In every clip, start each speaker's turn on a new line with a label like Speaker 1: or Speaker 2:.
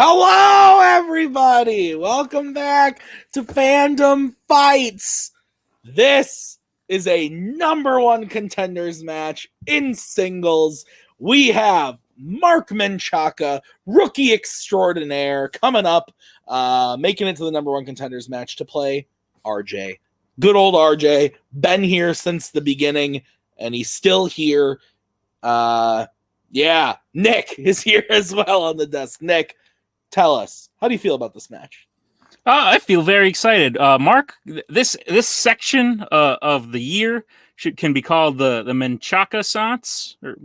Speaker 1: Hello, everybody! Welcome back to Fandom Fights. This is a number one contenders match in singles. We have Mark Menchaca, rookie extraordinaire, coming up, making it to the number one contenders match to play RJ. Good old RJ, been here since the beginning, and he's still here. Nick is here as well on the desk. Nick, tell us, how do you feel about this match?
Speaker 2: I feel very excited. Mark, this section of the year can be called the Menchaca Sans, or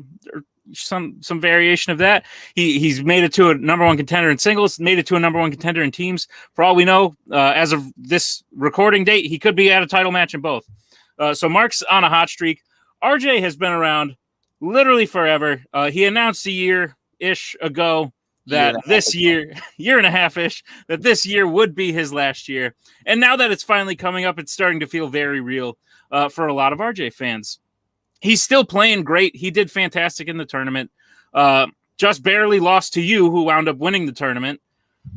Speaker 2: some variation of that. He's made it to a number one contender in singles, made it to a number one contender in teams. For all we know, as of this recording date, he could be at a title match in both. So Mark's on a hot streak. RJ has been around literally forever. He announced a year-ish ago that this year and a half-ish, that this year would be his last year. And now that it's finally coming up, it's starting to feel very real for a lot of RJ fans. He's still playing great. He did fantastic in the tournament. Just barely lost to you, who wound up winning the tournament.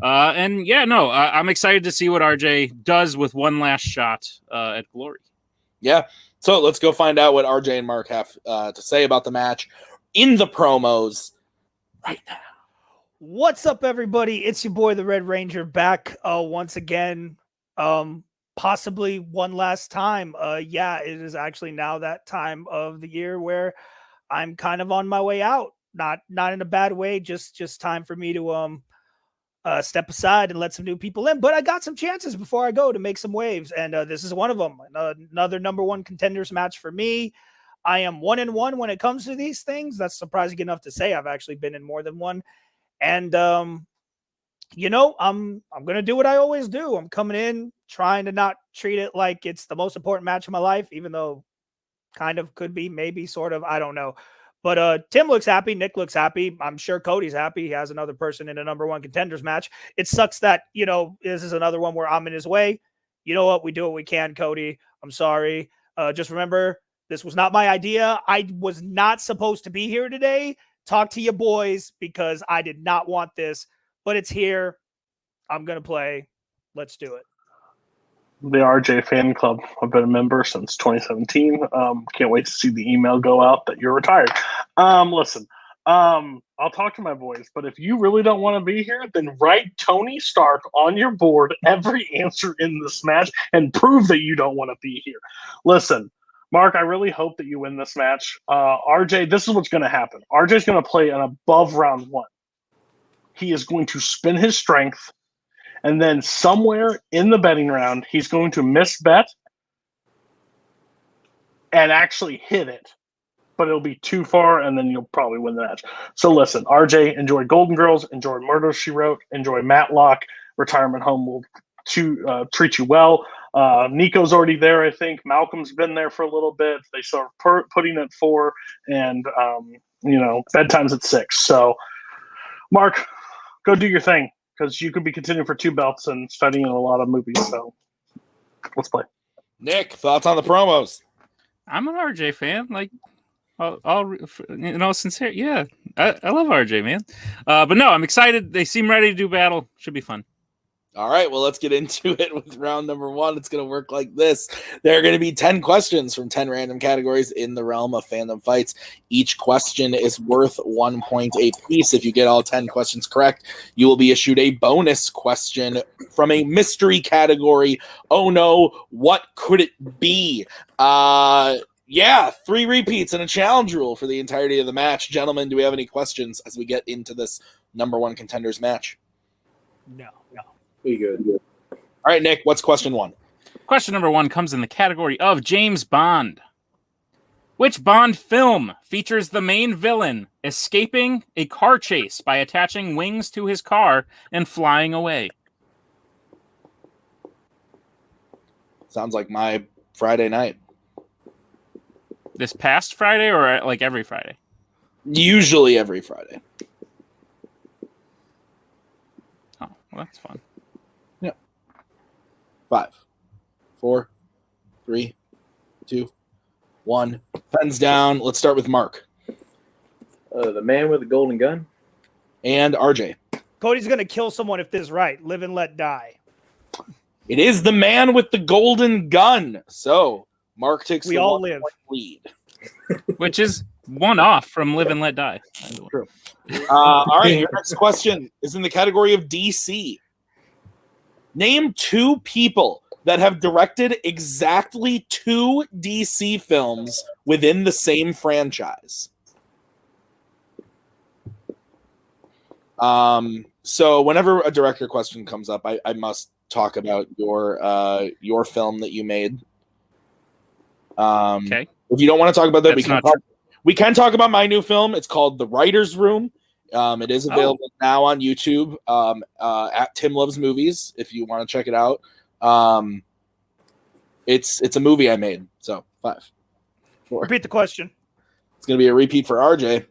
Speaker 2: I'm excited to see what RJ does with one last shot at Glory.
Speaker 1: Yeah, so let's go find out what RJ and Mark have to say about the match in the promos right now.
Speaker 3: What's up, everybody? It's your boy, the Red Ranger, back once again, possibly one last time. It is actually now that time of the year where I'm kind of on my way out. Not in a bad way, just time for me to step aside and let some new people in. But I got some chances before I go to make some waves, and this is one of them. Another number one contenders match for me. I am 1-1 when it comes to these things. That's surprising enough to say. I've actually been in more than one. And, I'm going to do what I always do. I'm coming in trying to not treat it like it's the most important match of my life, even though kind of could be, maybe, sort of, I don't know. But Tim looks happy. Nick looks happy. I'm sure Cody's happy. He has another person in a number one contenders match. It sucks that, this is another one where I'm in his way. You know what? We do what we can, Cody. I'm sorry. Just remember, this was not my idea. I was not supposed to be here today. Talk to your boys because I did not want this, but it's here. I'm going to play. Let's do it.
Speaker 4: The RJ fan club. I've been a member since 2017. Can't wait to see the email go out that you're retired. Listen, I'll talk to my boys, but if you really don't want to be here, then write Tony Stark on your board every answer in this match and prove that you don't want to be here. Listen, Mark, I really hope that you win this match. RJ, this is what's going to happen. RJ's going to play an above round one. He is going to spin his strength, and then somewhere in the betting round, he's going to misbet and actually hit it. But it'll be too far, and then you'll probably win the match. So listen, RJ, enjoy Golden Girls, enjoy Murder, She Wrote, enjoy Matlock. Retirement Home will treat you well. Nico's already there, I think. Malcolm's been there for a little bit. They start putting at 4, and bedtime's at 6. So, Mark, go do your thing because you could be contending for 2 belts and studying in a lot of movies. So, let's play.
Speaker 1: Nick, thoughts on the promos?
Speaker 2: I'm an RJ fan. Sincere. Yeah, I love RJ, man. But no, I'm excited. They seem ready to do battle. Should be fun.
Speaker 1: All right, well, let's get into it with round number 1. It's going to work like this. There are going to be 10 questions from 10 random categories in the realm of fandom fights. Each question is worth 1 point apiece. If you get all 10 questions correct, you will be issued a bonus question from a mystery category. Oh no, what could it be? 3 repeats and a challenge rule for the entirety of the match. Gentlemen, do we have any questions as we get into this number one contenders match?
Speaker 3: No.
Speaker 5: We good.
Speaker 1: All right, Nick, what's question 1?
Speaker 2: Question number 1 comes in the category of James Bond. Which Bond film features the main villain escaping a car chase by attaching wings to his car and flying away?
Speaker 1: Sounds like my Friday night.
Speaker 2: This past Friday or like every Friday?
Speaker 1: Usually every Friday.
Speaker 2: Oh, well, that's fun.
Speaker 1: 5, 4, 3, 2, 1. Pens down. Let's start with Mark.
Speaker 5: The Man with the Golden Gun.
Speaker 1: And RJ.
Speaker 3: Cody's gonna kill someone if this is right. Live and Let Die.
Speaker 1: It is The Man with the Golden Gun. So Mark takes
Speaker 3: We
Speaker 1: the
Speaker 3: all
Speaker 1: 1
Speaker 3: live.
Speaker 1: point lead.
Speaker 2: Which is one off from Live and Let Die.
Speaker 1: True. All right, your next question is in the category of DC. Name 2 people that have directed exactly 2 DC films within the same franchise. So whenever a director question comes up, I must talk about your film that you made.
Speaker 2: Okay.
Speaker 1: If you don't want to talk about that,
Speaker 2: That's
Speaker 1: we can talk about my new film. It's called The Writer's Room. It is available now on YouTube at Tim Loves Movies if you want to check it out. It's a movie I made. So 5, 4.
Speaker 3: Repeat the question.
Speaker 1: It's going to be a repeat for RJ.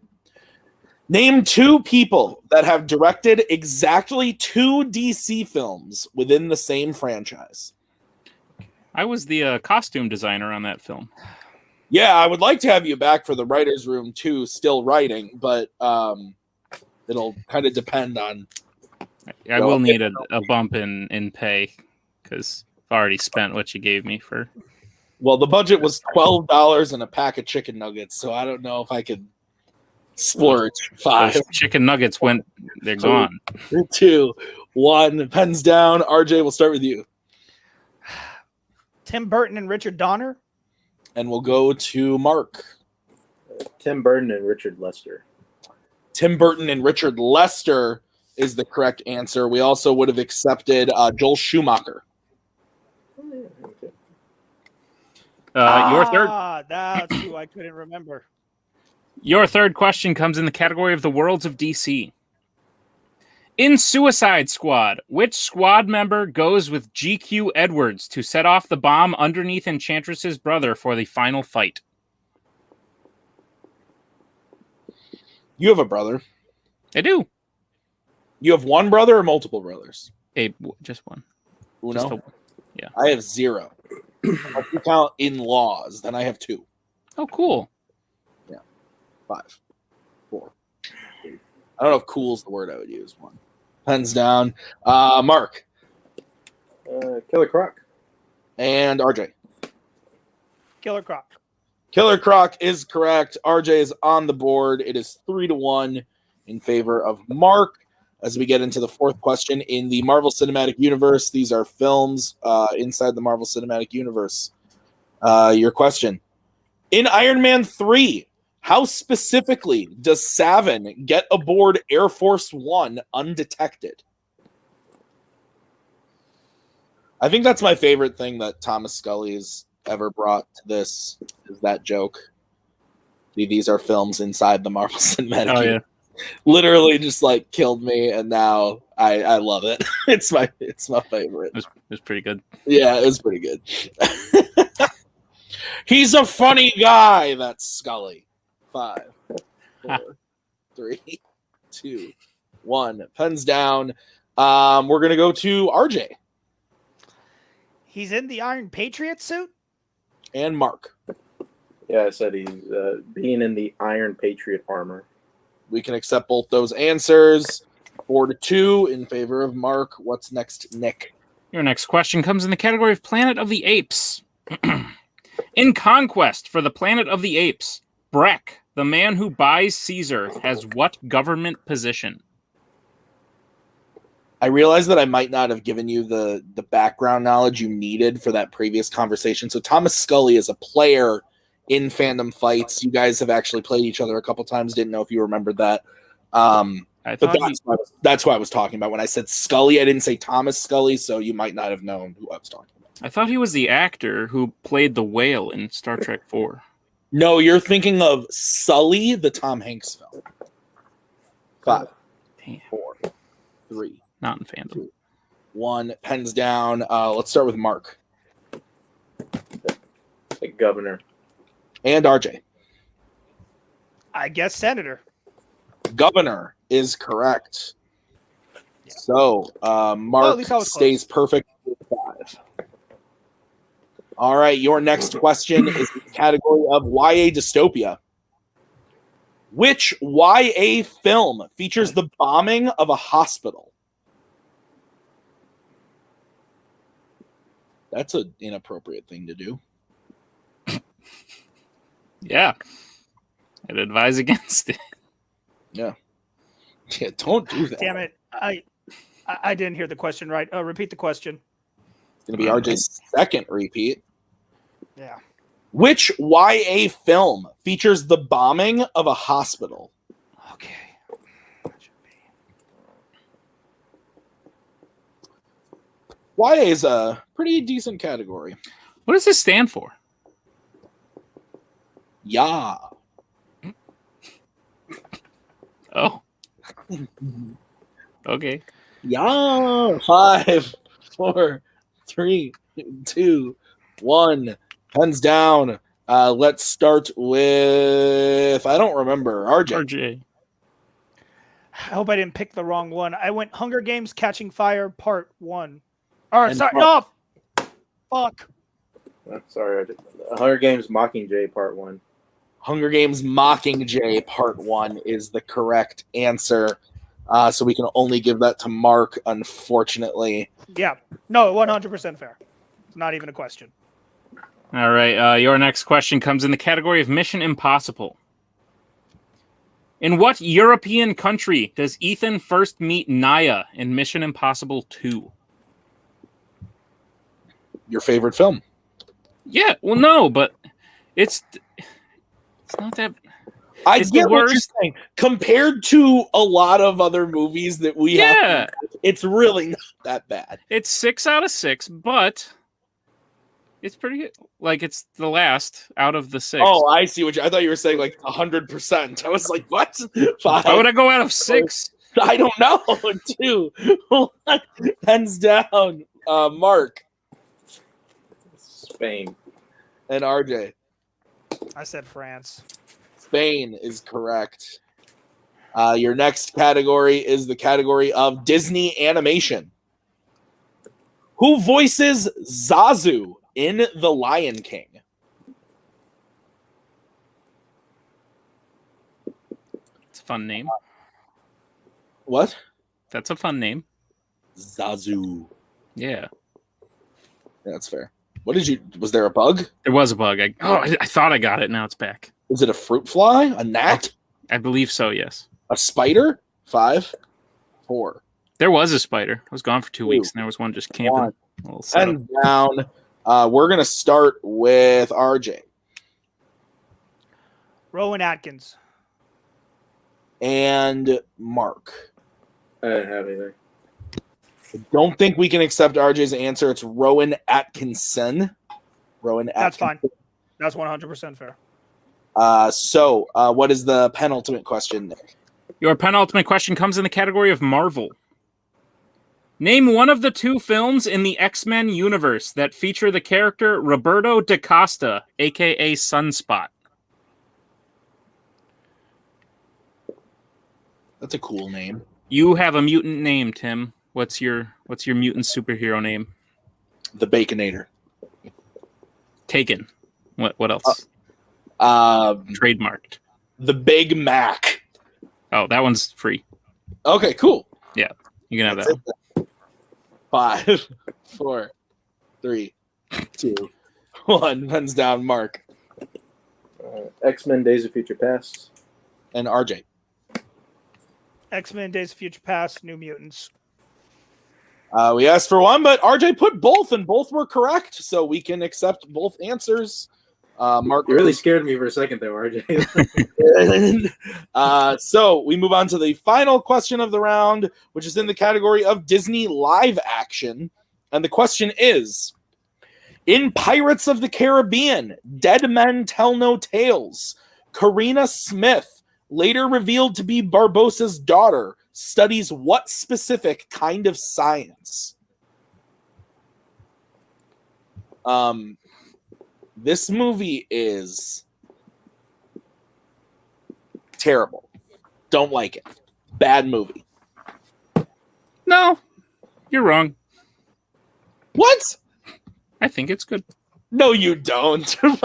Speaker 1: Name 2 people that have directed exactly 2 DC films within the same franchise.
Speaker 2: I was the costume designer on that film.
Speaker 1: Yeah, I would like to have you back for The Writer's Room 2, still writing, but it'll kind of depend on...
Speaker 2: I will need a bump in pay because I've already spent what you gave me for...
Speaker 1: Well, the budget was $12 and a pack of chicken nuggets, so I don't know if I could splurge. 5.
Speaker 2: Those chicken nuggets they're gone.
Speaker 1: 2, 1. Pens down. RJ, we'll start with you.
Speaker 3: Tim Burton and Richard Donner.
Speaker 1: And we'll go to Mark.
Speaker 5: Tim Burton and Richard Lester.
Speaker 1: Tim Burton and Richard Lester is the correct answer. We also would have accepted Joel Schumacher.
Speaker 2: Your third.
Speaker 3: That's who I couldn't remember.
Speaker 2: Your third question comes in the category of the worlds of DC. In Suicide Squad, which squad member goes with GQ Edwards to set off the bomb underneath Enchantress's brother for the final fight?
Speaker 1: You have a brother.
Speaker 2: I do.
Speaker 1: You have one brother or multiple brothers?
Speaker 2: Just one.
Speaker 1: Uno?
Speaker 2: Yeah.
Speaker 1: I have 0. If you count in-laws, then I have 2.
Speaker 2: Oh, cool.
Speaker 1: 5, 4, 3. I don't know if cool's the word I would use. 1. Pens down. Mark.
Speaker 5: Killer Croc.
Speaker 1: And RJ.
Speaker 3: Killer Croc.
Speaker 1: Killer Croc is correct. RJ is on the board. It is 3-1 in favor of Mark. As we get into the 4th question, in the Marvel Cinematic Universe, these are films inside the Marvel Cinematic Universe. Your question. In Iron Man 3, how specifically does Savin get aboard Air Force One undetected? I think that's my favorite thing that Thomas Scully's ever brought to this, is that joke. These are films inside the Marvel Cinematic Universe. Yeah. Literally just like killed me, and now I love it. It's my favorite.
Speaker 2: It was pretty good.
Speaker 1: Yeah, it was pretty good. He's a funny guy, that's Scully. 5, 4, 3, 2, 1. Pens down. We're gonna go to RJ.
Speaker 3: He's in the Iron Patriot suit?
Speaker 1: And Mark.
Speaker 5: Yeah, I said he's being in the Iron Patriot armor.
Speaker 1: We can accept both those answers. 4-2 in favor of Mark. What's next, Nick?
Speaker 2: Your next question comes in the category of Planet of the Apes. In Conquest for the Planet of the Apes, Breck, the man who buys Caesar, has what government position?
Speaker 1: I realize that I might not have given you the background knowledge you needed for that previous conversation. So Thomas Scully is a player in Fandom Fights. You guys have actually played each other a couple times. Didn't know if you remembered that. But that's what I was talking about. When I said Scully, I didn't say Thomas Scully, so you might not have known who I was talking about.
Speaker 2: I thought he was the actor who played the whale in Star Trek 4.
Speaker 1: No, you're thinking of Sully, the Tom Hanks film. 5, 4, 3.
Speaker 2: Not in Fandom.
Speaker 1: 2, 1. Pens down. Let's start with Mark.
Speaker 5: The governor.
Speaker 1: And RJ.
Speaker 3: I guess Senator.
Speaker 1: Governor is correct. Yeah. So Mark stays perfect with 5. All right, your next question is in the category of YA dystopia. Which YA film features the bombing of a hospital? That's an inappropriate thing to do.
Speaker 2: Yeah. I'd advise against it.
Speaker 1: Yeah, don't do that.
Speaker 3: Damn it. I didn't hear the question right. Repeat the question.
Speaker 1: It's going to be RJ's second repeat.
Speaker 3: Yeah.
Speaker 1: Which YA film features the bombing of a hospital?
Speaker 3: Okay.
Speaker 1: YA is a pretty decent category.
Speaker 2: What does this stand for?
Speaker 1: Yeah.
Speaker 2: Oh. Okay.
Speaker 1: Yeah. 5, 4, 3, 2, 1. Pens down. Let's start with, I don't remember. RJ.
Speaker 3: I hope I didn't pick the wrong one. I went Hunger Games Catching Fire Part 1. All right, sorry. No. Fuck.
Speaker 5: Sorry, I did. Hunger Games Mockingjay Part 1.
Speaker 1: Hunger Games Mockingjay Part 1 is the correct answer. So we can only give that to Mark, unfortunately.
Speaker 3: Yeah. No, 100% fair. It's not even a question.
Speaker 2: All right. Your next question comes in the category of Mission Impossible. In what European country does Ethan first meet Naya in Mission Impossible 2?
Speaker 1: Your favorite film?
Speaker 2: Yeah. Well, no, but it's not that.
Speaker 1: I
Speaker 2: It's
Speaker 1: get
Speaker 2: the
Speaker 1: what you're
Speaker 2: worst.
Speaker 1: saying. Compared to a lot of other movies that we have,
Speaker 2: Yeah.
Speaker 1: it's really not that bad.
Speaker 2: It's 6 out of 6, but it's pretty good. Like, it's the last out of the 6.
Speaker 1: Oh, I see what I thought you were saying, like 100%. I was like, what? 5?
Speaker 2: Why would I go out of 6?
Speaker 1: I don't know. 2. Pens down. Mark
Speaker 5: Spain.
Speaker 1: and RJ.
Speaker 3: I said France.
Speaker 1: Spain is correct. Your next category is the category of Disney animation. Who voices Zazu in The Lion King?
Speaker 2: It's a fun name.
Speaker 1: What?
Speaker 2: That's a fun name.
Speaker 1: Zazu.
Speaker 2: Yeah.
Speaker 1: Yeah, that's fair. What did you? Was there a bug?
Speaker 2: There was a bug. I thought I got it. Now it's back.
Speaker 1: Is it a fruit fly? A gnat?
Speaker 2: I believe so, yes.
Speaker 1: A spider? 5, 4.
Speaker 2: There was a spider. I was gone for 2 weeks, and there was one just camping.
Speaker 1: 1.
Speaker 2: A little setup.
Speaker 1: And down. We're going to start with RJ.
Speaker 3: Rowan Atkins.
Speaker 1: And Mark.
Speaker 5: I didn't have anything.
Speaker 1: I don't think we can accept RJ's answer. It's Rowan Atkinson. Rowan Atkinson.
Speaker 3: That's fine. That's 100% fair.
Speaker 1: So what is the penultimate question, Nick?
Speaker 2: Your penultimate question comes in the category of Marvel. Name one of the 2 films in the X-Men universe that feature the character Roberto da Costa, a.k.a. Sunspot.
Speaker 1: That's a cool name.
Speaker 2: You have a mutant name, Tim. What's your mutant superhero name?
Speaker 1: The Baconator.
Speaker 2: Taken. What else? Trademarked.
Speaker 1: The Big Mac.
Speaker 2: Oh, that one's free.
Speaker 1: Okay, cool.
Speaker 2: Yeah, you can have that one.
Speaker 1: 5, 4, 3, 2, 1. Pens down, Mark.
Speaker 5: X-Men Days of Future Past.
Speaker 1: And RJ.
Speaker 3: X-Men Days of Future Past, New Mutants.
Speaker 1: We asked for one, but RJ put both, and both were correct, so we can accept both answers. Mark,
Speaker 5: You really scared me for a second there, RJ.
Speaker 1: So we move on to the final question of the round, which is in the category of Disney live action. And the question is, in Pirates of the Caribbean, Dead Men Tell No Tales, Karina Smith, later revealed to be Barbossa's daughter, studies what specific kind of science? This movie is terrible. Don't like it. Bad movie.
Speaker 2: No, you're wrong.
Speaker 1: What?
Speaker 2: I think it's good.
Speaker 1: No, you don't. 5,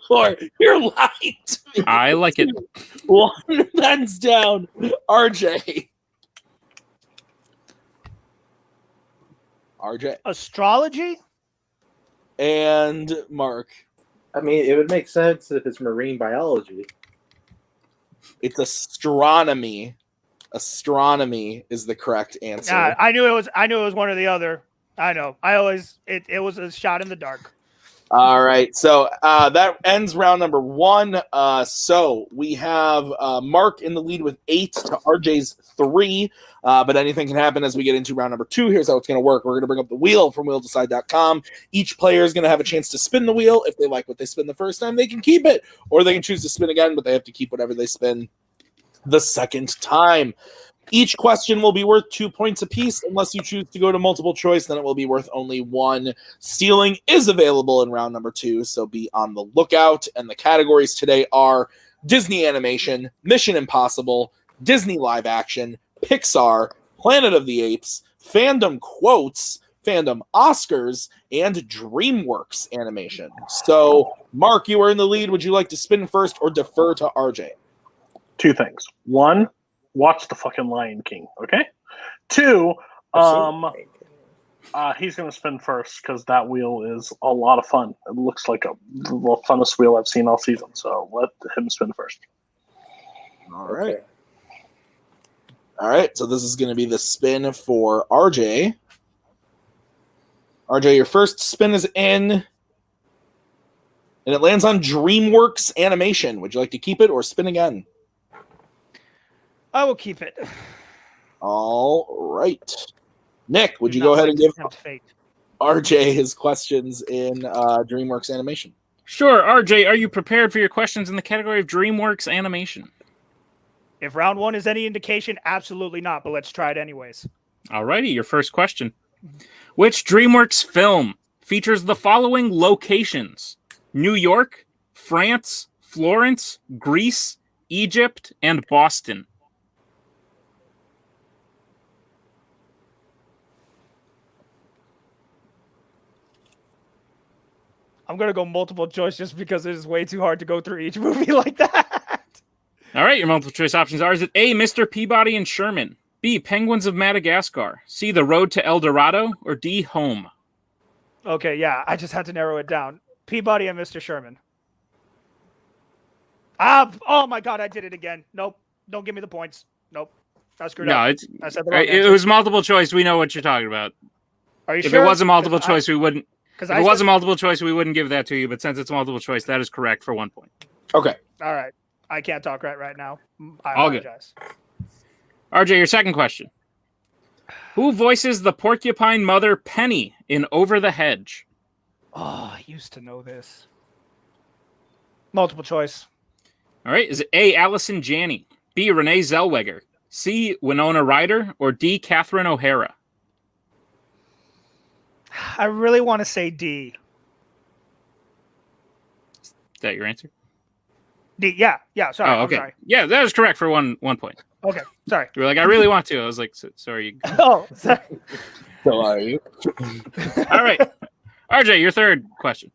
Speaker 1: 4. You're lying to me.
Speaker 2: I like it.
Speaker 1: 1 hands down. RJ. RJ.
Speaker 3: Astrology?
Speaker 1: And Mark.
Speaker 5: I mean, it would make sense if it's marine biology.
Speaker 1: It's astronomy. Astronomy is the correct answer.
Speaker 3: Yeah, I knew it was one or the other. I know. It was a shot in the dark.
Speaker 1: All right. So that ends round number 1. So we have Mark in the lead with 8 to RJ's 3. But anything can happen as we get into round number 2. Here's how it's going to work. We're going to bring up the wheel from wheeldecide.com. Each player is going to have a chance to spin the wheel. If they like what they spin the first time, they can keep it. Or they can choose to spin again, but they have to keep whatever they spin the second time. Each question will be worth 2 points apiece. Unless you choose to go to multiple choice, then it will be worth only 1. Stealing is available in round number 2, so be on the lookout. And the categories today are Disney Animation, Mission Impossible, Disney Live Action, Pixar, Planet of the Apes, Fandom Quotes, Fandom Oscars, and DreamWorks Animation. So, Mark, you are in the lead. Would you like to spin first or defer to RJ?
Speaker 4: 2 things. 1, watch the fucking Lion King, okay? 2, he's going to spin first because that wheel is a lot of fun. It looks like the funnest wheel I've seen all season, so let him spin first.
Speaker 1: All right. Okay. All right, so this is going to be the spin for RJ. RJ, your first spin is in, and it lands on DreamWorks Animation. Would you like to keep it or spin again?
Speaker 3: I will keep it.
Speaker 1: All right. Nick, would you go ahead and give RJ his questions in DreamWorks Animation?
Speaker 2: Sure. RJ, are you prepared for your questions in the category of DreamWorks Animation?
Speaker 3: If round 1 is any indication, absolutely not, but let's try it anyways.
Speaker 2: All righty, your first question. Which DreamWorks film features the following locations? New York, France, Florence, Greece, Egypt, and Boston.
Speaker 3: I'm going to go multiple choice just because it is way too hard to go through each movie like that.
Speaker 2: All right, your multiple choice options are, is it A, Mr. Peabody and Sherman, B, Penguins of Madagascar, C, The Road to El Dorado, or D, Home?
Speaker 3: Okay, yeah, I just had to narrow it down. Peabody and Mr. Sherman. Oh my God, I did it again. Nope, don't give me the points. Nope, I screwed up.
Speaker 2: No, it was multiple choice. We know what you're talking about.
Speaker 3: Are you
Speaker 2: if
Speaker 3: sure?
Speaker 2: It wasn't multiple choice, we wouldn't. If it wasn't
Speaker 3: said...
Speaker 2: multiple choice, we wouldn't give that to you. But since it's multiple choice, that is correct for 1 point.
Speaker 1: Okay.
Speaker 3: All right. I can't talk right now. I
Speaker 2: All
Speaker 3: apologize.
Speaker 2: Good. RJ, your second question. Who voices the porcupine mother Penny in Over the Hedge?
Speaker 3: Oh, I used to know this. Multiple choice.
Speaker 2: All right. Is it A, Allison Janney, B, Renee Zellweger, C, Winona Ryder, or D, Catherine O'Hara?
Speaker 3: I really want to say D.
Speaker 2: Is that your answer?
Speaker 3: D. Yeah. Sorry.
Speaker 2: Oh, okay.
Speaker 3: I'm sorry.
Speaker 2: Yeah, that is correct for 1 point.
Speaker 3: Okay. Sorry.
Speaker 2: You were like, I really want to. I was like, sorry.
Speaker 3: Oh, sorry.
Speaker 1: So are you?
Speaker 2: All right. RJ, your third question.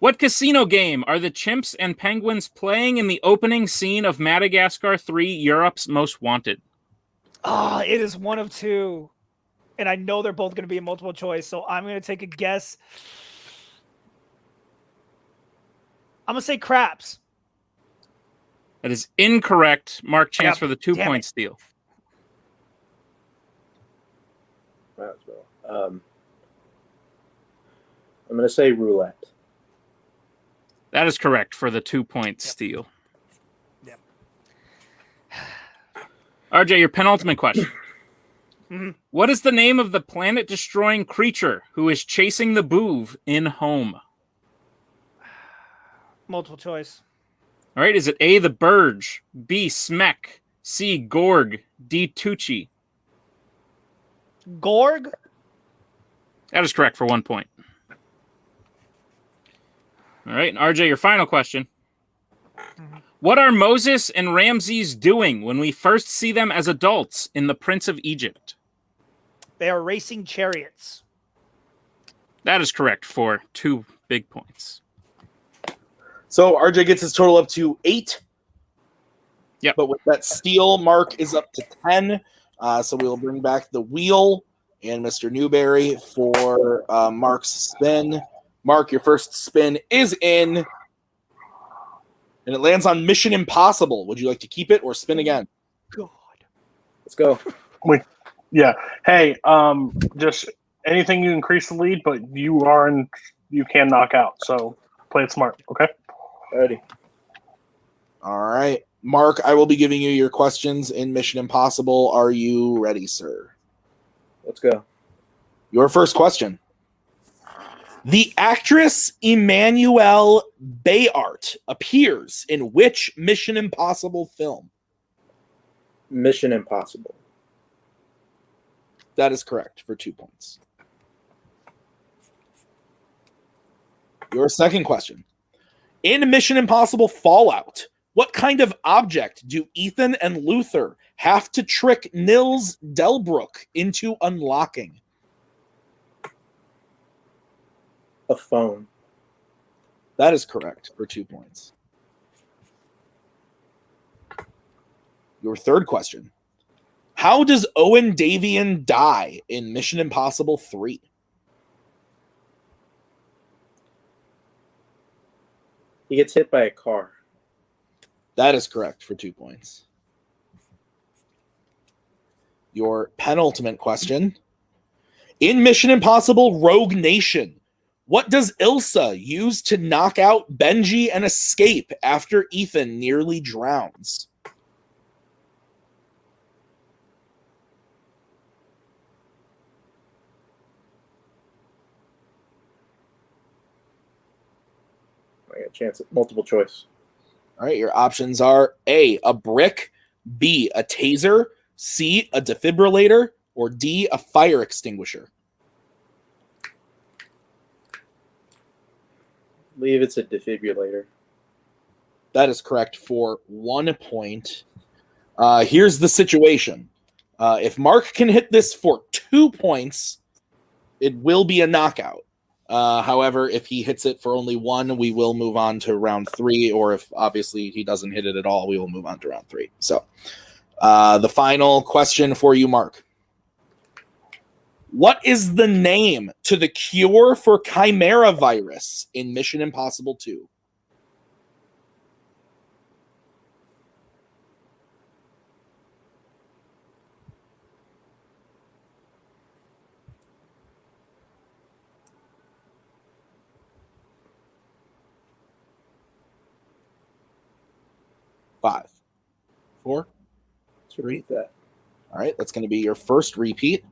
Speaker 2: What casino game are the chimps and penguins playing in the opening scene of Madagascar 3, Europe's Most Wanted?
Speaker 3: Oh, it is one of 2. And I know they're both going to be a multiple choice, so I'm going to take a guess. I'm going to say craps.
Speaker 2: That is incorrect. Mark, chance for the 2 point steal.
Speaker 5: Might as well. I'm going to say roulette.
Speaker 2: That is correct for the 2 point steal.
Speaker 3: Yep.
Speaker 2: RJ, your penultimate question.
Speaker 3: Mm-hmm.
Speaker 2: What is the name of the planet-destroying creature who is chasing the Boov in Home?
Speaker 3: Multiple choice.
Speaker 2: All right, is it A, the Burge, B, Smek, C, Gorg, D, Tucci?
Speaker 3: Gorg?
Speaker 2: That is correct for 1 point. All right, and RJ, your final question. Mm-hmm. What are Moses and Ramses doing when we first see them as adults in The Prince of Egypt?
Speaker 3: They are racing chariots.
Speaker 2: That is correct for 2 big points.
Speaker 1: So RJ gets his total up to 8.
Speaker 2: Yep.
Speaker 1: But with that steal, Mark is up to 10. So we'll bring back the wheel and Mr. Newberry for Mark's spin. Mark, your first spin is in. And it lands on Mission Impossible. Would you like to keep it or spin again?
Speaker 3: God.
Speaker 5: Let's go.
Speaker 4: Yeah. Hey, just anything you increase the lead, but you can knock out. So play it smart, okay?
Speaker 5: Ready.
Speaker 1: All right. Mark, I will be giving you your questions in Mission Impossible. Are you ready, sir?
Speaker 5: Let's go.
Speaker 1: Your first question. The actress Emmanuelle Bayart appears in which Mission Impossible film?
Speaker 5: Mission Impossible.
Speaker 1: That is correct for 2 points. Your second question. In Mission Impossible Fallout, what kind of object do Ethan and Luther have to trick Nils Delbruck into unlocking?
Speaker 5: A phone.
Speaker 1: That is correct for 2 points. Your third question. How does Owen Davian die in Mission Impossible 3?
Speaker 5: He gets hit by a car.
Speaker 1: That is correct for 2 points. Your penultimate question. In Mission Impossible Rogue Nation, what does Ilsa use to knock out Benji and escape after Ethan nearly drowns?
Speaker 5: I got a chance at multiple choice.
Speaker 1: All right, your options are A, a brick, B, a taser, C, a defibrillator, or D, a fire extinguisher.
Speaker 5: I believe it's a defibrillator.
Speaker 1: That is correct for 1 point. Here's the situation. If Mark can hit this for 2 points, it will be a knockout. However, if he hits it for only 1, we will move on to round 3. Or if obviously he doesn't hit it at all, we will move on to round 3. So the final question for you, Mark. What is the name to the cure for Chimera virus in Mission Impossible 2? Five, 4,
Speaker 5: Let's repeat that.
Speaker 1: All right, that's going to be your first repeat.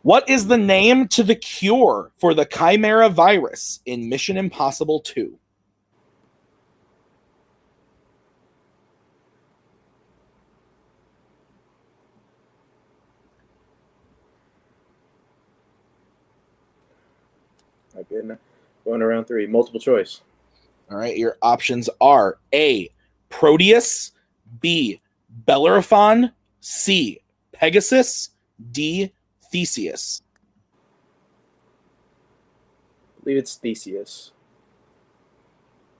Speaker 1: What is the name to the cure for the Chimera virus in Mission Impossible 2?
Speaker 5: Okay, going to round 3. Multiple choice.
Speaker 1: All right, your options are A, Proteus, B, Bellerophon, C, Pegasus, D, Theseus.
Speaker 5: I believe it's Theseus.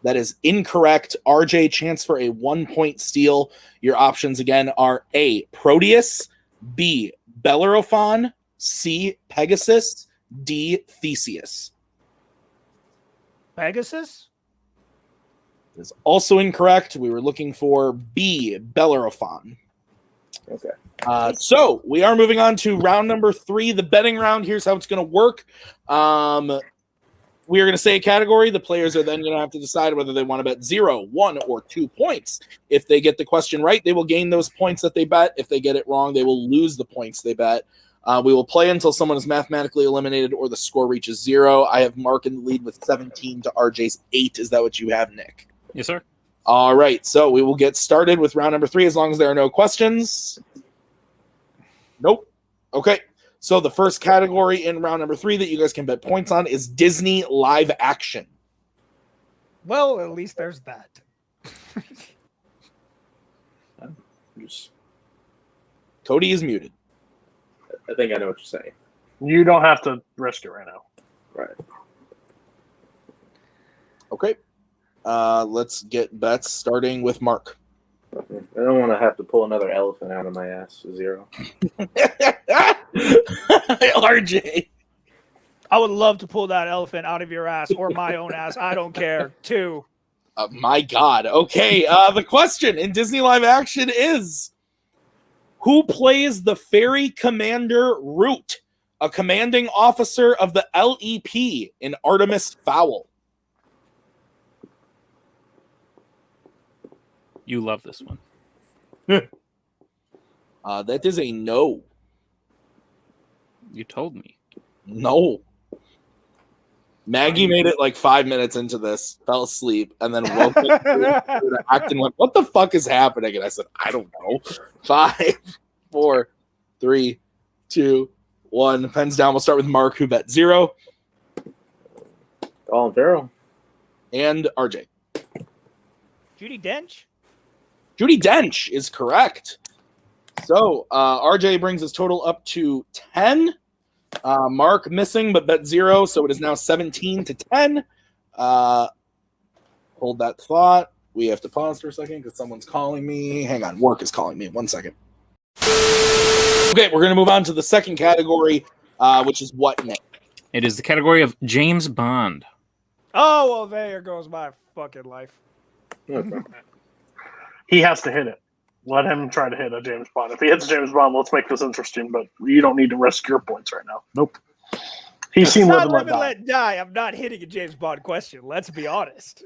Speaker 1: That is incorrect. RJ, chance for a 1-point steal. Your options again are A, Proteus, B, Bellerophon, C, Pegasus, D, Theseus.
Speaker 3: Pegasus?
Speaker 1: Is also incorrect. We were looking for B, Bellerophon.
Speaker 5: Okay.
Speaker 1: So we are moving on to round number 3, the betting round. Here's how it's going to work. We are going to say a category. The players are then going to have to decide whether they want to bet 0, 1, or 2 points. If they get the question right, they will gain those points that they bet. If they get it wrong, they will lose the points they bet. We will play until someone is mathematically eliminated or the score reaches 0. I have Mark in the lead with 17 to RJ's 8. Is that what you have, Nick?
Speaker 2: Yes, sir.
Speaker 1: All right, so we will get started with round number 3 as long as there are no questions. Nope. Okay, so the first category in round number 3 that you guys can bet points on is Disney live action.
Speaker 3: Well, at least there's that.
Speaker 1: Cody is muted.
Speaker 5: I think I know what you're saying.
Speaker 4: You don't have to risk it right now.
Speaker 5: Right.
Speaker 1: Okay. Let's get bets starting with Mark.
Speaker 5: I don't want to have to pull another elephant out of my ass. 0.
Speaker 1: RJ.
Speaker 3: I would love to pull that elephant out of your ass or my own ass. I don't care. 2.
Speaker 1: My God. Okay. The question in Disney live action is, who plays the ferry commander Root, a commanding officer of the LEP in Artemis Fowl?
Speaker 2: You love this one.
Speaker 1: That is a no.
Speaker 2: You told me.
Speaker 1: No. Maggie made it like 5 minutes into this, fell asleep, and then woke up to the act and went, "What the fuck is happening?" And I said, "I don't know." 5, 4, 3, 2, 1. Pens down. We'll start with Mark, who bet 0.
Speaker 5: Colin Farrell.
Speaker 1: And RJ.
Speaker 3: Judi Dench?
Speaker 1: Judi Dench is correct. So RJ brings his total up to 10. Mark missing, but bet 0, so it is now 17-10. Hold that thought. We have to pause for a second because someone's calling me. Hang on, work is calling me. 1 second. Okay, we're going to move on to the second category, which is what, Nick?
Speaker 2: It is the category of James Bond.
Speaker 3: Oh, well, there goes my fucking life.
Speaker 5: Okay.
Speaker 4: He has to hit it. Let him try to hit a James Bond. If he hits James Bond, let's make this interesting, but you don't need to risk your points right now. Nope. He's seen Live and Let Die.
Speaker 3: Let Die. I'm not hitting a James Bond question. Let's be honest.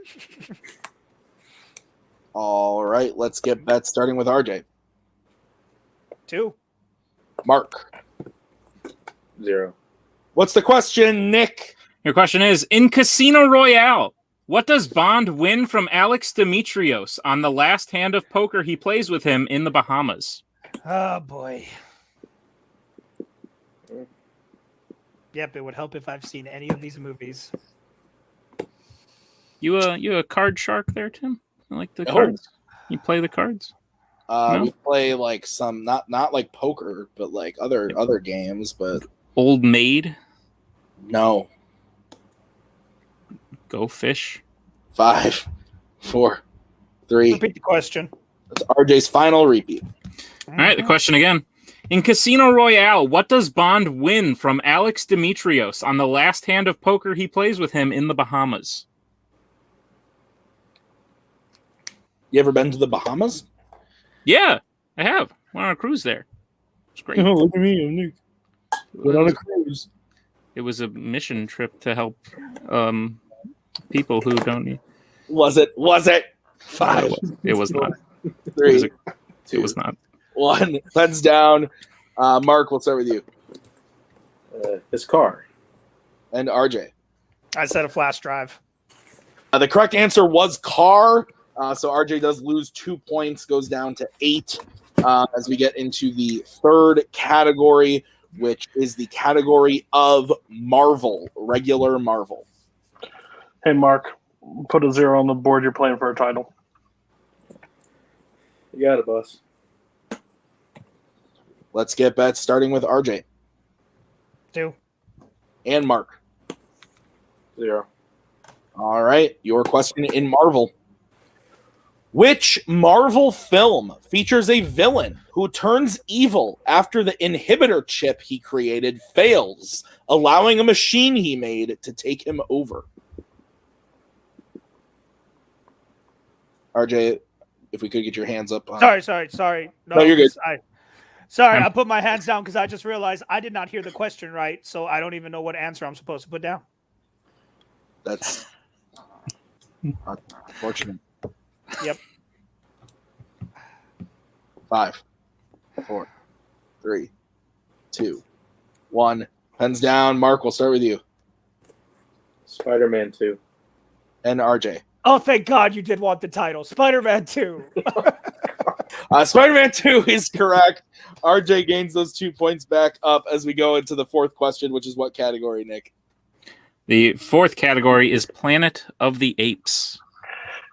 Speaker 1: All right, let's get bets starting with RJ.
Speaker 3: 2.
Speaker 1: Mark.
Speaker 5: 0.
Speaker 1: What's the question, Nick?
Speaker 2: Your question is, in Casino Royale, what does Bond win from Alex Demetrios on the last hand of poker he plays with him in the Bahamas?
Speaker 3: Oh, boy. Yep, it would help if I've seen any of these movies.
Speaker 2: You a card shark there, Tim? I like the cards. You play the cards? No?
Speaker 1: We play like some not like poker, but like other games. But
Speaker 2: Old Maid.
Speaker 1: No.
Speaker 2: Go fish.
Speaker 1: 5, 4, 3.
Speaker 3: Repeat the question.
Speaker 1: That's RJ's final repeat.
Speaker 2: All right, the question again. In Casino Royale, what does Bond win from Alex Demetrios on the last hand of poker he plays with him in the Bahamas?
Speaker 1: You ever been to the Bahamas?
Speaker 2: Yeah, I have. Went on a cruise there. It's great.
Speaker 1: Oh, look at me, I'm Nick. Went on a cruise.
Speaker 2: It was a mission trip to help people who don't need.
Speaker 1: Was it? 5.
Speaker 2: It was not.
Speaker 1: 3.
Speaker 2: It was not.
Speaker 1: 1. Pens down. Mark, we'll start with you.
Speaker 5: His car.
Speaker 1: And RJ.
Speaker 3: I said a flash drive.
Speaker 1: The correct answer was car. So RJ does lose 2 points, goes down to 8 as we get into the third category, which is the category of Marvel, regular Marvel.
Speaker 4: Hey, Mark, put a 0 on the board. You're playing for a title.
Speaker 5: You got it, boss.
Speaker 1: Let's get bets starting with RJ.
Speaker 3: 2.
Speaker 1: And Mark.
Speaker 5: 0.
Speaker 1: All right, your question in Marvel. Which Marvel film features a villain who turns evil after the inhibitor chip he created fails, allowing a machine he made to take him over? RJ, if we could get your hands up.
Speaker 3: Sorry.
Speaker 1: No, you're good.
Speaker 3: I put my hands down because I just realized I did not hear the question right, so I don't even know what answer I'm supposed to put down.
Speaker 1: That's unfortunate.
Speaker 3: Yep.
Speaker 1: 5, 4, 3, 2, 1. Pens down. Mark, we'll start with you.
Speaker 5: Spider-Man 2.
Speaker 1: And RJ.
Speaker 3: Oh, thank God you did want the title. Spider-Man 2.
Speaker 1: Spider-Man 2 is correct. RJ gains those 2 points back up as we go into the fourth question, which is what category, Nick?
Speaker 2: The fourth category is Planet of the Apes.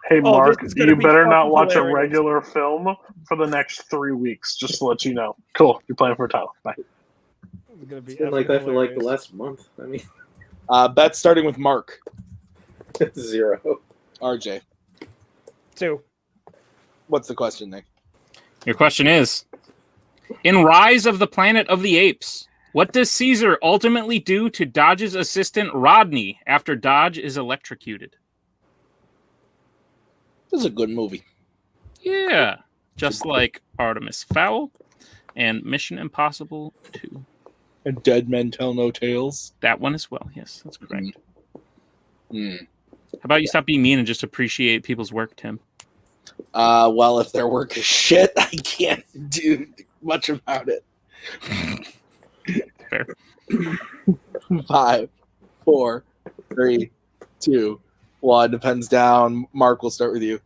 Speaker 4: Hey, Mark, you better not watch
Speaker 3: hilarious.
Speaker 4: a regular film for the next 3 weeks, just to let you know. Cool. You're playing for a title. Bye.
Speaker 3: It's gonna be
Speaker 5: It's been like that for like the last month. I mean,
Speaker 1: Bet starting with Mark.
Speaker 5: 0.
Speaker 1: RJ.
Speaker 3: 2.
Speaker 1: What's the question, Nick?
Speaker 2: Your question is, in Rise of the Planet of the Apes, what does Caesar ultimately do to Dodge's assistant Rodney after Dodge is electrocuted?
Speaker 1: This is a good movie.
Speaker 2: Yeah, just like Artemis Fowl and Mission Impossible 2.
Speaker 1: And Dead Men Tell No Tales.
Speaker 2: That one as well. Yes, that's correct.
Speaker 1: Mm.
Speaker 2: How about you stop being mean and just appreciate people's work, Tim?
Speaker 1: Well, if their work is shit, I can't do much about it.
Speaker 2: Fair.
Speaker 1: 5, 4, 3, 2, 1. Depends down. Mark, we'll start with you.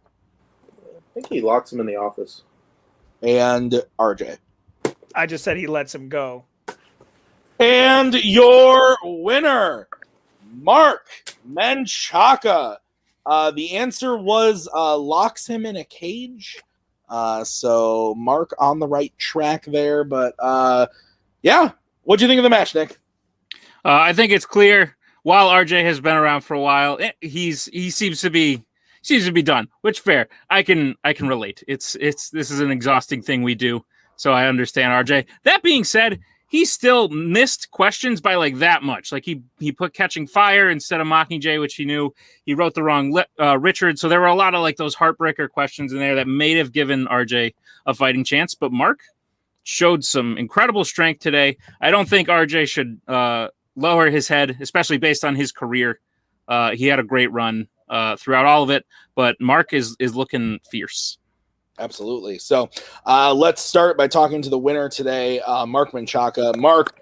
Speaker 5: I think he locks him in the office.
Speaker 1: And RJ.
Speaker 3: I just said he lets him go.
Speaker 1: And your winner, Mark Menchaca. The answer was locks him in a cage. So Mark on the right track there. But yeah, what do you think of the match, Nick?
Speaker 2: I think it's clear. While RJ has been around for a while, he seems to be done. Which fair, I can relate. This is an exhausting thing we do, so I understand RJ. That being said, he still missed questions by like that much. Like he put Catching Fire instead of Mockingjay, which he knew. He wrote the wrong Richard. So there were a lot of like those heartbreaker questions in there that may have given RJ a fighting chance. But Mark showed some incredible strength today. I don't think RJ should lower his head, especially based on his career. He had a great run throughout all of it, but Mark is looking fierce.
Speaker 1: Absolutely. So let's start by talking to the winner today, Mark Menchaca. Mark,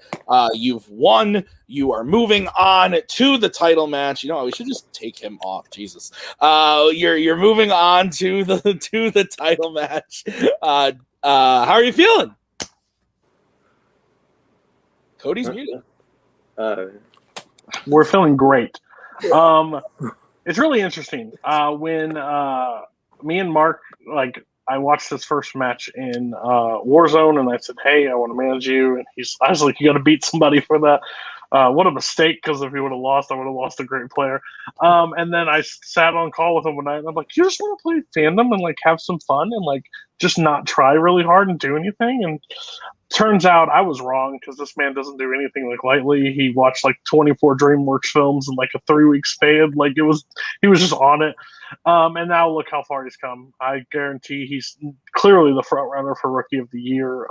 Speaker 1: you've won. You are moving on to the title match. You know, we should just take him off. Jesus. You're moving on to the title match. How are you feeling? Cody's muted.
Speaker 4: We're feeling great. It's really interesting. When me and Mark, like, I watched this first match in Warzone, and I said, "Hey, I want to manage you." And I was like, "You got to beat somebody for that." What a mistake! Because if he would have lost, I would have lost a great player. And then I sat on call with him one night, and I'm like, "You just want to play Fandom and like have some fun and like just not try really hard and do anything?" And turns out I was wrong, because this man doesn't do anything like lightly. He watched like 24 DreamWorks films in like a 3-week span. Like he was just on it. And now look how far he's come. I guarantee he's clearly the front runner for Rookie of the Year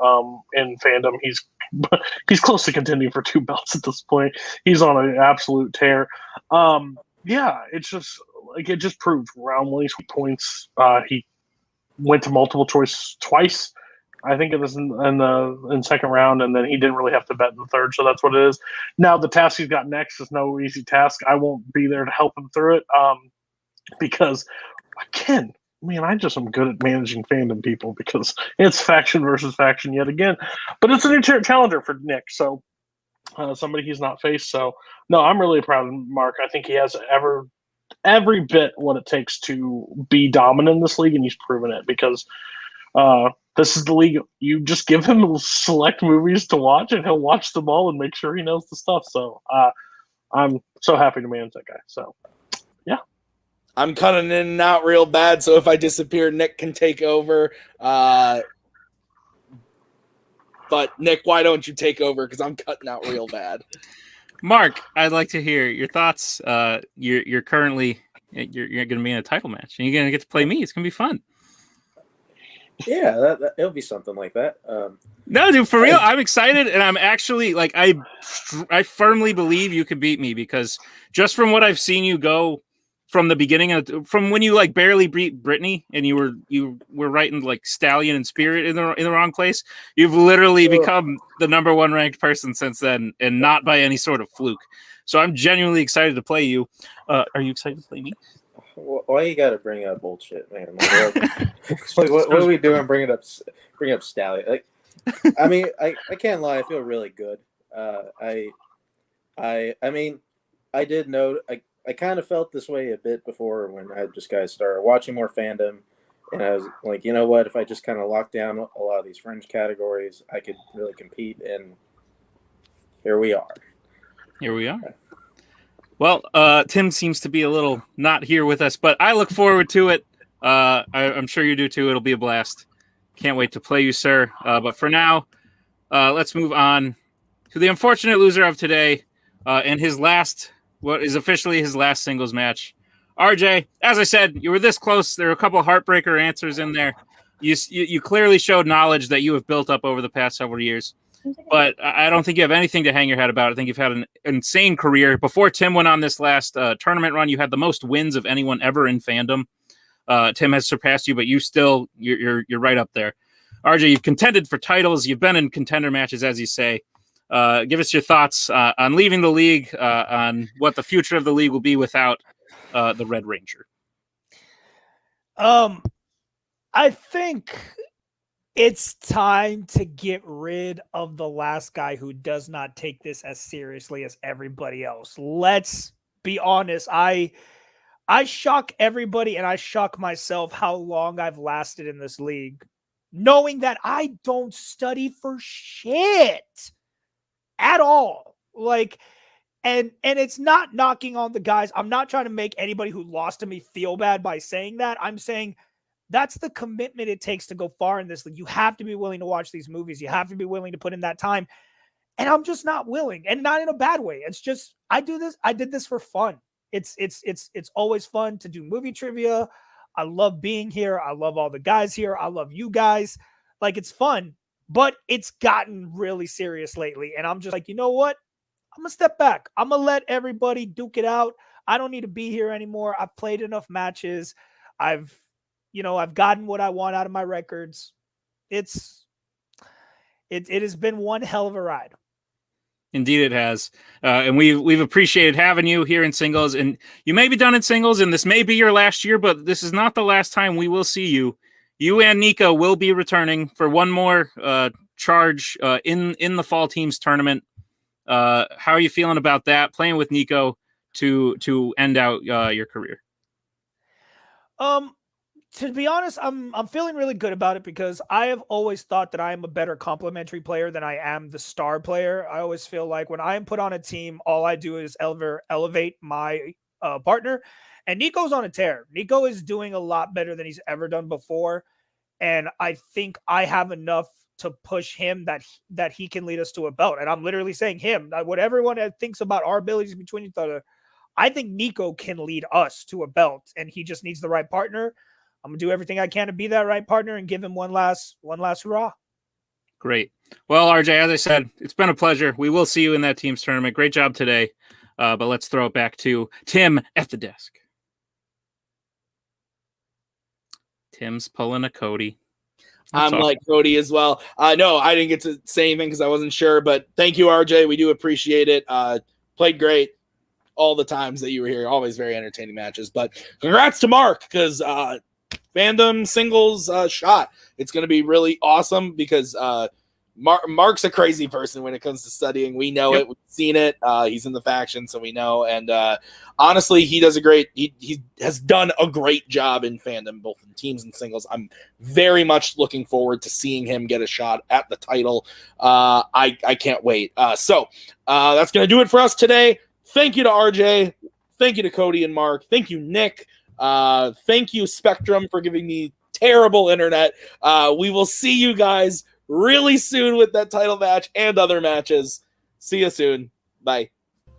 Speaker 4: in Fandom. He's close to contending for 2 belts at this point. He's on an absolute tear. Yeah, it's just like it just proved round one points. He went to multiple choice twice. I think it was in second round, and then he didn't really have to bet in the third, so that's what it is. Now the task he's got next is no easy task. I won't be there to help him through it because again, man, I just am good at managing Fandom people because it's faction versus faction yet again. But it's a new challenger for Nick, so somebody he's not faced. So no, I'm really proud of Mark. I think he has every bit what it takes to be dominant in this league, and he's proven it because this is the league. You just give him select movies to watch, and he'll watch them all and make sure he knows the stuff. So I'm so happy to manage that guy. So yeah,
Speaker 1: I'm cutting in and out real bad, so if I disappear, Nick can take over. But Nick, why don't you take over? Because I'm cutting out real bad.
Speaker 2: Mark, I'd like to hear your thoughts. You're currently going to be in a title match, and you're going to get to play me. It's going to be fun.
Speaker 5: Yeah, it'll be something like that.
Speaker 2: No, dude, for real, I'm excited, and I'm actually like I firmly believe you could beat me because just from what I've seen you go from the beginning from when you like barely beat Brittany and you were writing like Stallion and Spirit in the wrong place. You've literally become the number 1 ranked person since then, and not by any sort of fluke. So I'm genuinely excited to play you. Are you excited to play me?
Speaker 5: Why you got to bring up bullshit, man? Like, what are we doing? Bring up Stallion. Like, I mean, I can't lie. I feel really good. I mean, I did know. I kind of felt this way a bit before when I just guys started watching more Fandom, and I was like, you know what? If I just kind of lock down a lot of these fringe categories, I could really compete. And here we are.
Speaker 2: Here we are. Well, Tim seems to be a little not here with us, but I look forward to it. I'm sure you do too. It'll be a blast. Can't wait to play you, sir. But for now, let's move on to the unfortunate loser of today and what is officially his last singles match. RJ, as I said, you were this close. There were a couple of heartbreaker answers in there. You clearly showed knowledge that you have built up over the past several years. But I don't think you have anything to hang your head about. I think you've had an insane career. Before Tim went on this last tournament run, you had the most wins of anyone ever in Fandom. Tim has surpassed you, but you're right up there. RJ, you've contended for titles. You've been in contender matches, as you say. Give us your thoughts on leaving the league, on what the future of the league will be without the Red Ranger.
Speaker 3: I think it's time to get rid of the last guy who does not take this as seriously as everybody else. Let's be honest. I shock everybody and I shock myself how long I've lasted in this league, knowing that I don't study for shit at all. Like, and it's not knocking on the guys. I'm not trying to make anybody who lost to me feel bad by saying that. I'm saying that's the commitment it takes to go far in this league. You have to be willing to watch these movies. You have to be willing to put in that time. And I'm just not willing, and not in a bad way. It's just, I did this for fun. It's always fun to do movie trivia. I love being here. I love all the guys here. I love you guys. Like, it's fun, but it's gotten really serious lately. And I'm just like, you know what? I'm going to step back. I'm going to let everybody duke it out. I don't need to be here anymore. I've played enough matches. I've gotten what I want out of my records. It has been one hell of a ride.
Speaker 2: Indeed, it has, and we've appreciated having you here in singles. And you may be done in singles, and this may be your last year, but this is not the last time we will see you. You and Nico will be returning for one more charge in the fall teams tournament. How are you feeling about that? Playing with Nico to end out your career.
Speaker 3: To be honest, I'm feeling really good about it because I have always thought that I am a better complementary player than I am the star player. I always feel like when I am put on a team, all I do is elevate my partner. And Nico's on a tear. Nico is doing a lot better than he's ever done before. And I think I have enough to push him that he can lead us to a belt. And I'm literally saying him. What everyone thinks about our abilities between each other, I think Nico can lead us to a belt, and he just needs the right partner. I'm going to do everything I can to be that right partner and give him one last hurrah.
Speaker 2: Great. Well, RJ, as I said, it's been a pleasure. We will see you in that team's tournament. Great job today. But let's throw it back to Tim at the desk. Tim's pulling a Cody.
Speaker 1: I'm like Cody as well. No, I didn't get to say anything because I wasn't sure, but thank you, RJ. We do appreciate it. Played great all the times that you were here. Always very entertaining matches. But congrats to Mark because Fandom singles shot. It's going to be really awesome because Mark's a crazy person when it comes to studying. We know it. We've seen it. He's in the faction, so we know. And honestly, he does he has done a great job in Fandom, both in teams and singles. I'm very much looking forward to seeing him get a shot at the title. I can't wait. So that's going to do it for us today. Thank you to RJ. Thank you to Cody and Mark. Thank you, Nick. Thank you, Spectrum, for giving me terrible internet. We will see you guys really soon with that title match and other matches. See you soon. Bye.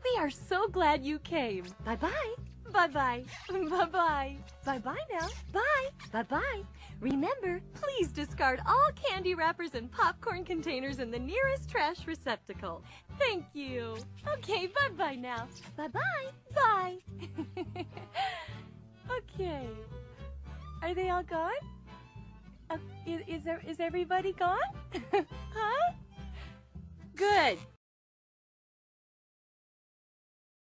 Speaker 6: We are so glad you came. Bye-bye. Bye-bye. Bye-bye. Bye-bye now. Bye. Bye-bye. Remember, please discard all candy wrappers and popcorn containers in the nearest trash receptacle. Thank you. Okay, bye-bye now. Bye-bye. Bye. Okay. Are they all gone? Is everybody gone? Huh? Good.